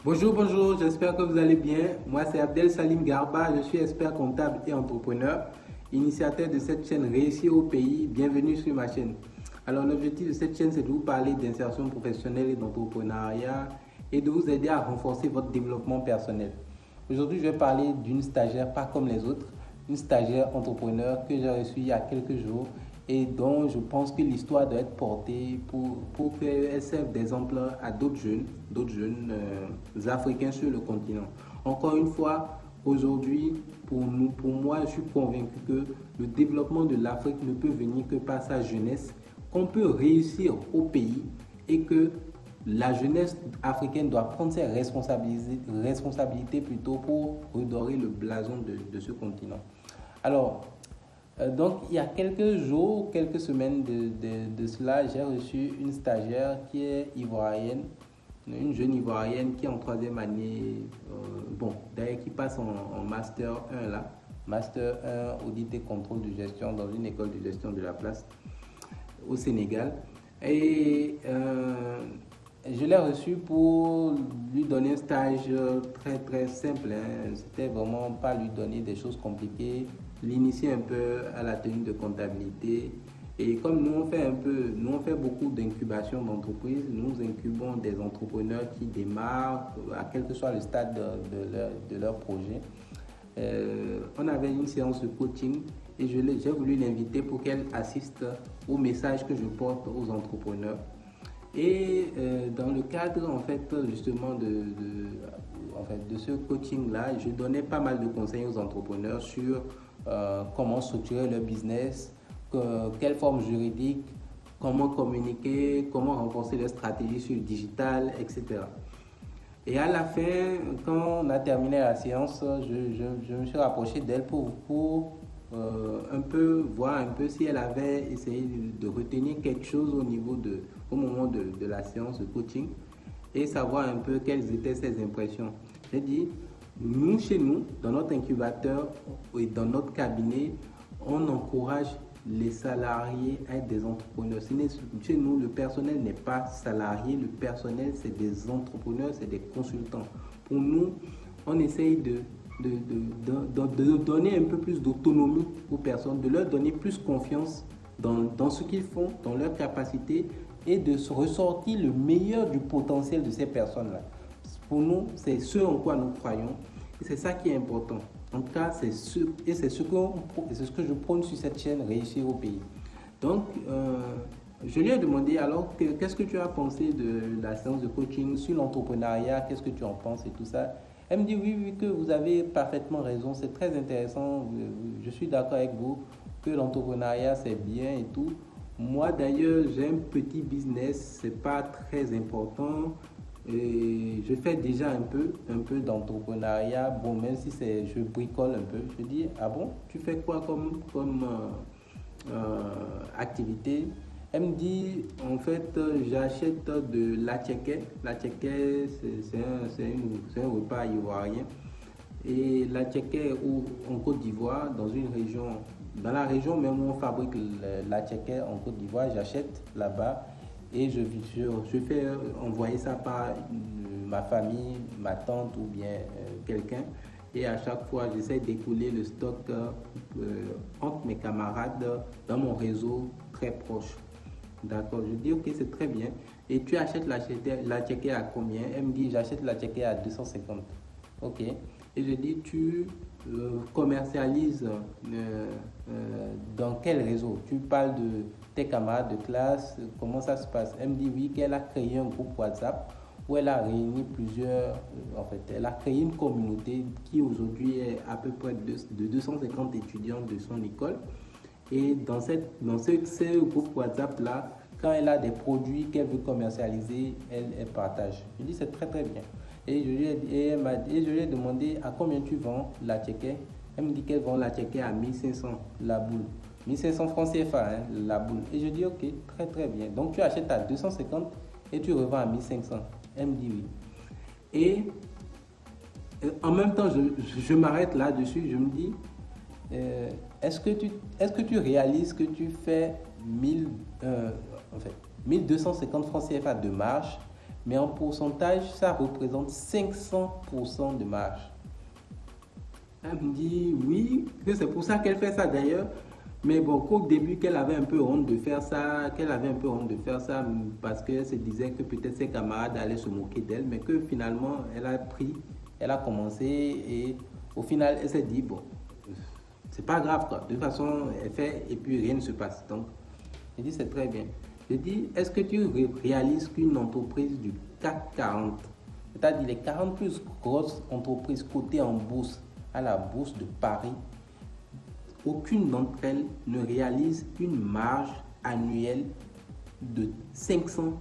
Bonjour, bonjour, j'espère que vous allez bien. Moi, c'est Abdel Salim Garba, je suis expert comptable et entrepreneur, initiateur de cette chaîne Réussir au pays. Bienvenue sur ma chaîne. Alors, l'objectif de cette chaîne, c'est de vous parler d'insertion professionnelle et d'entrepreneuriat et de vous aider à renforcer votre développement personnel. Aujourd'hui, je vais parler d'une stagiaire pas comme les autres, une stagiaire entrepreneur que j'ai reçue il y a quelques jours et dont je pense que l'histoire doit être portée pour qu'elle serve d'exemple à d'autres jeunes africains sur le continent. Encore une fois, aujourd'hui, pour moi, je suis convaincu que le développement de l'Afrique ne peut venir que par sa jeunesse, qu'on peut réussir au pays et que la jeunesse africaine doit prendre ses responsabilités plutôt pour redorer le blason de ce continent. Alors, donc, il y a quelques jours, quelques semaines de cela, j'ai reçu une stagiaire qui est ivoirienne, une jeune ivoirienne qui est en troisième année, d'ailleurs qui passe en Master 1 là, Master 1 Audit et Contrôle de Gestion dans une école de gestion de la place au Sénégal. Et je l'ai reçu pour lui donner un stage très très simple, hein. C'était vraiment pas lui donner des choses compliquées, l'initier un peu à la tenue de comptabilité. Et comme nous on fait beaucoup d'incubation d'entreprises, nous incubons des entrepreneurs qui démarrent, à quel que soit le stade de leur projet. On avait une séance de coaching et j'ai voulu l'inviter pour qu'elle assiste au message que je porte aux entrepreneurs. Et dans le cadre en fait justement de ce coaching là, je donnais pas mal de conseils aux entrepreneurs sur comment structurer leur business, quelle forme juridique, comment communiquer, comment renforcer leur stratégie sur le digital, etc. Et à la fin, quand on a terminé la séance, je me suis rapproché d'elle pour un peu voir un peu si elle avait essayé de retenir quelque chose au moment de la séance de coaching et savoir un peu quelles étaient ses impressions. J'ai dit, nous, chez nous, dans notre incubateur et dans notre cabinet, on encourage les salariés à être des entrepreneurs. Chez nous, le personnel n'est pas salarié, le personnel, c'est des entrepreneurs, c'est des consultants. Pour nous, on essaye de donner un peu plus d'autonomie aux personnes, de leur donner plus confiance dans ce qu'ils font, dans leurs capacités et de ressortir le meilleur du potentiel de ces personnes-là. Pour nous, c'est ce en quoi nous croyons et c'est ça qui est important. En tout cas, c'est ce que je prône sur cette chaîne Réussir au pays. Donc, je lui ai demandé alors qu'est-ce que tu as pensé de la séance de coaching sur l'entrepreneuriat, qu'est-ce que tu en penses et tout ça. Elle me dit oui, que vous avez parfaitement raison, c'est très intéressant, je suis d'accord avec vous que l'entrepreneuriat c'est bien et tout. Moi d'ailleurs j'ai un petit business, c'est pas très important. Et je fais déjà un peu d'entrepreneuriat, bon même si je bricole un peu. Je dis ah bon, tu fais quoi comme activité? Elle me dit en fait j'achète de l'attiéké. L'attiéké c'est un repas ivoirien. Et l'attiéké en Côte d'Ivoire, dans la région même où on fabrique l'attiéké en Côte d'Ivoire, j'achète là-bas. Et je fais envoyer ça par ma famille, ma tante ou bien quelqu'un. Et à chaque fois, j'essaie d'écouler le stock entre mes camarades dans mon réseau très proche. D'accord, je dis ok, c'est très bien. Et tu achètes la tchéké à combien? Elle me dit j'achète la tchéké à 250. Ok. Et je dis tu commercialises dans quel réseau? Tu parles de tes camarades de classe, comment ça se passe? Elle me dit oui, qu'elle a créé un groupe WhatsApp où elle a réuni elle a créé une communauté qui aujourd'hui est à peu près de 250 étudiants de son école. Et dans ce groupe WhatsApp là, quand elle a des produits qu'elle veut commercialiser, elle partage. Je dis c'est très très bien. Et je lui ai demandé à combien tu vends la tchéké. Elle me dit qu'elle vend la tchéké à 1500 la boule. 1500 francs CFA, hein, la boule. Et je dis ok, très très bien. Donc tu achètes à 250 et tu revends à 1500. Elle me dit oui. Et en même temps, je m'arrête là-dessus. Je me dis, est-ce que tu réalises que tu fais 1250 francs CFA de marge, mais en pourcentage, ça représente 500% de marge. Elle me dit oui, que c'est pour ça qu'elle fait ça d'ailleurs. Mais bon, qu'au début, qu'elle avait un peu honte de faire ça, parce qu'elle se disait que peut-être ses camarades allaient se moquer d'elle, mais que finalement, elle a commencé et au final, elle s'est dit, bon, c'est pas grave quoi. De toute façon, elle fait et puis rien ne se passe. Donc, je dis, c'est très bien. Je dis, est-ce que tu réalises qu'une entreprise du CAC 40, c'est-à-dire les 40 plus grosses entreprises cotées en bourse à la bourse de Paris, aucune d'entre elles ne réalise une marge annuelle de 500%.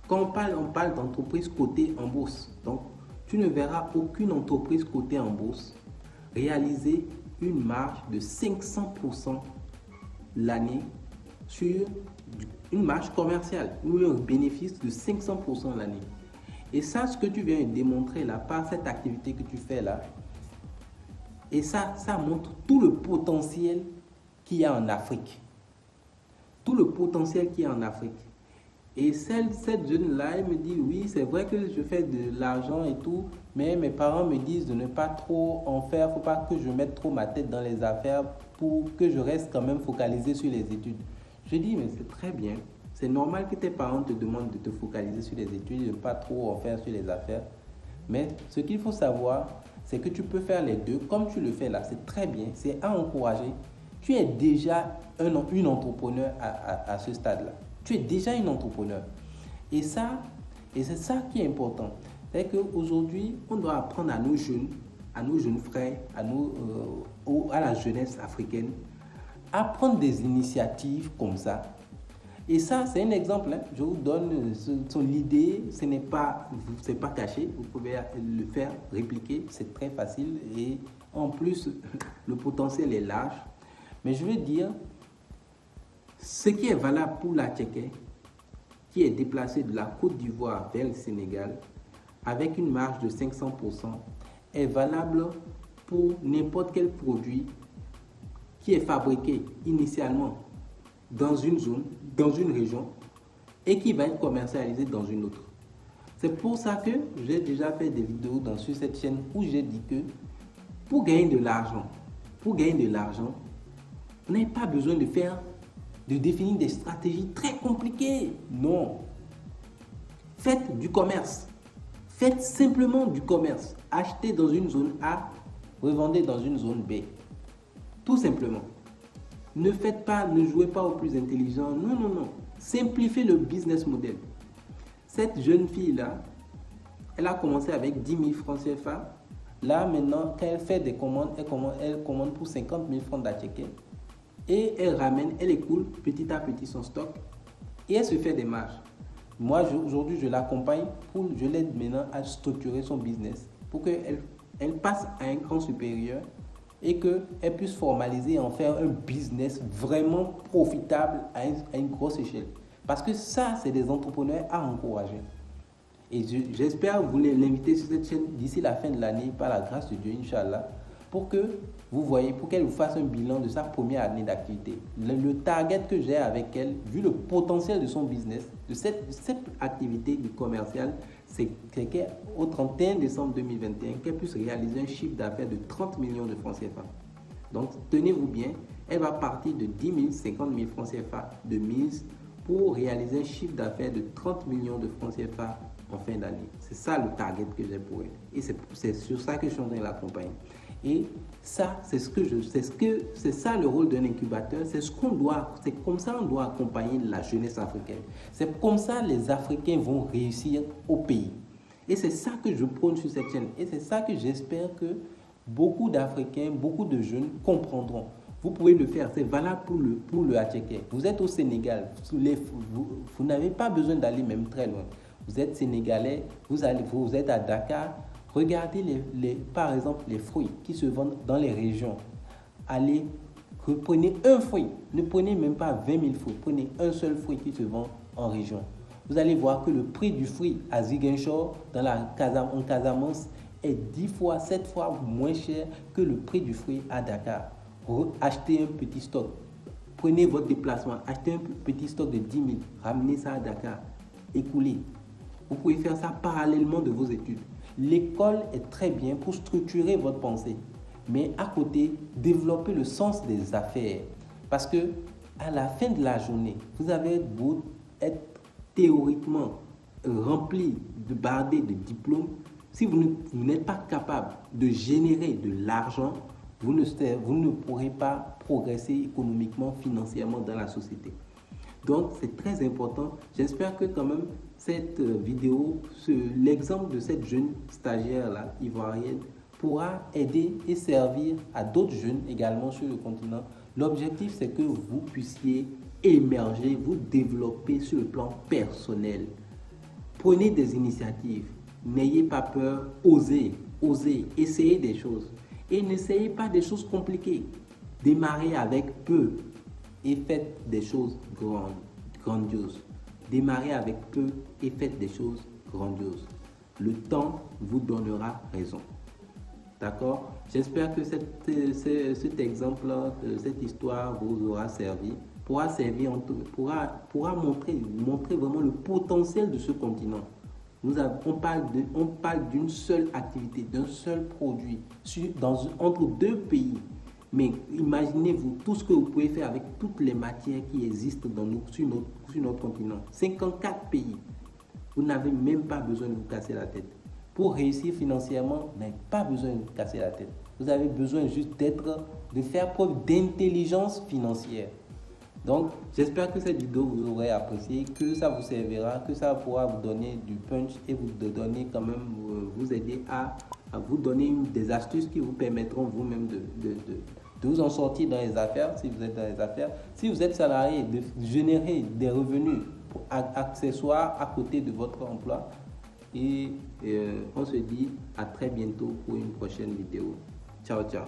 Quand on parle d'entreprises cotées en bourse, donc tu ne verras aucune entreprise cotée en bourse réaliser une marge de 500% l'année sur une marge commerciale ou un bénéfice de 500% l'année. Et ça, ce que tu viens de démontrer là, par cette activité que tu fais là, et ça montre tout le potentiel qu'il y a en Afrique. Tout le potentiel qu'il y a en Afrique. Et cette jeune-là, elle me dit, oui, c'est vrai que je fais de l'argent et tout, mais mes parents me disent de ne pas trop en faire, il ne faut pas que je mette trop ma tête dans les affaires pour que je reste quand même focalisé sur les études. Je dis, mais c'est très bien. C'est normal que tes parents te demandent de te focaliser sur les études, de ne pas trop en faire sur les affaires. Mais ce qu'il faut savoir, c'est que tu peux faire les deux comme tu le fais là. C'est très bien, c'est à encourager. Tu es déjà une entrepreneur à ce stade-là. Tu es déjà une entrepreneur. Et c'est ça qui est important. C'est qu'aujourd'hui, on doit apprendre à nos jeunes frères, à la jeunesse africaine, à prendre des initiatives comme ça. Et ça, c'est un exemple. Hein. Je vous donne l'idée, c'est pas caché. Vous pouvez le faire, répliquer, c'est très facile. Et en plus, le potentiel est large. Mais je veux dire, ce qui est valable pour la Tchéquée, qui est déplacée de la Côte d'Ivoire vers le Sénégal, avec une marge de 500%, est valable pour n'importe quel produit qui est fabriqué initialement dans une zone, dans une région, et qui va être commercialisé dans une autre. C'est pour ça que j'ai déjà fait des vidéos sur cette chaîne où j'ai dit que pour gagner de l'argent, on n'a pas besoin de définir des stratégies très compliquées. Non. Faites du commerce. Faites simplement du commerce. Achetez dans une zone A, revendez dans une zone B. Tout simplement. Ne jouez pas au plus intelligent. Non. Simplifiez le business model. Cette jeune fille-là, elle a commencé avec 10 000 francs CFA. Là, maintenant, quand elle fait des commandes, elle commande pour 50 000 francs d'Atchéké. Et elle écoule petit à petit son stock. Et elle se fait des marges. Moi, aujourd'hui, je l'accompagne, je l'aide maintenant à structurer son business pour qu'elle passe à un cran supérieur et qu'elle puisse formaliser et en faire un business vraiment profitable à une grosse échelle. Parce que ça, c'est des entrepreneurs à encourager. Et j'espère vous l'inviter sur cette chaîne d'ici la fin de l'année, par la grâce de Dieu, Inch'Allah, pour qu'elle vous fasse un bilan de sa première année d'activité. Le target que j'ai avec elle, vu le potentiel de son business, de cette activité du commercial, c'est qu'au 31 décembre 2021, qu'elle puisse réaliser un chiffre d'affaires de 30 millions de francs CFA. Donc, tenez-vous bien, elle va partir de 10 000, 50 000 francs CFA de mise pour réaliser un chiffre d'affaires de 30 millions de francs CFA en fin d'année. C'est ça le target que j'ai pour elle. Et c'est sur ça que je suis en train de l'accompagner. Et ça, c'est ça le rôle d'un incubateur. C'est comme ça qu'on doit accompagner la jeunesse africaine. C'est comme ça les Africains vont réussir au pays. Et c'est ça que je prône sur cette chaîne. Et c'est ça que j'espère que beaucoup d'Africains, beaucoup de jeunes comprendront. Vous pouvez le faire, c'est valable pour le Atchéké. Vous êtes au Sénégal, vous n'avez pas besoin d'aller même très loin. Vous êtes Sénégalais, vous êtes à Dakar. Regardez par exemple les fruits qui se vendent dans les régions. Prenez un fruit, ne prenez même pas 20 000 fruits, prenez un seul fruit qui se vend en région. Vous allez voir que le prix du fruit à Ziguinchor, en Casamance, est 10 fois, 7 fois moins cher que le prix du fruit à Dakar. Achetez un petit stock. Prenez votre déplacement, achetez un petit stock de 10 000, ramenez ça à Dakar, écoulez. Vous pouvez faire ça parallèlement de vos études. L'école est très bien pour structurer votre pensée, mais à côté, développez le sens des affaires. Parce que à la fin de la journée, vous avez beau être théoriquement rempli de bardés de diplômes, si vous n'êtes pas capable de générer de l'argent, vous ne pourrez pas progresser économiquement, financièrement dans la société. Donc, c'est très important. J'espère que quand même, cette vidéo, l'exemple de cette jeune stagiaire-là, ivoirienne, pourra aider et servir à d'autres jeunes également sur le continent. L'objectif, c'est que vous puissiez émerger, vous développer sur le plan personnel. Prenez des initiatives. N'ayez pas peur, osez, essayez des choses. Et n'essayez pas des choses compliquées. Démarrez avec peu et faites des choses grandioses. Démarrez avec peu et faites des choses grandioses. Le temps vous donnera raison. D'accord? J'espère que cet exemple, cette histoire vous aura servi, pourra montrer vraiment le potentiel de ce continent. On parle d'une seule activité, d'un seul produit entre deux pays. Mais imaginez-vous tout ce que vous pouvez faire avec toutes les matières qui existent sur notre continent. 54 pays. Vous n'avez même pas besoin de vous casser la tête. Pour réussir financièrement, vous n'avez pas besoin de vous casser la tête. Vous avez besoin juste de faire preuve d'intelligence financière. Donc, j'espère que cette vidéo vous aurez apprécié, que ça vous servira, que ça pourra vous donner du punch et vous aider à vous donner des astuces qui vous permettront vous-même de vous en sortir dans les affaires, si vous êtes dans les affaires. Si vous êtes salarié, de générer des revenus accessoires à côté de votre emploi. Et on se dit à très bientôt pour une prochaine vidéo. Ciao, ciao.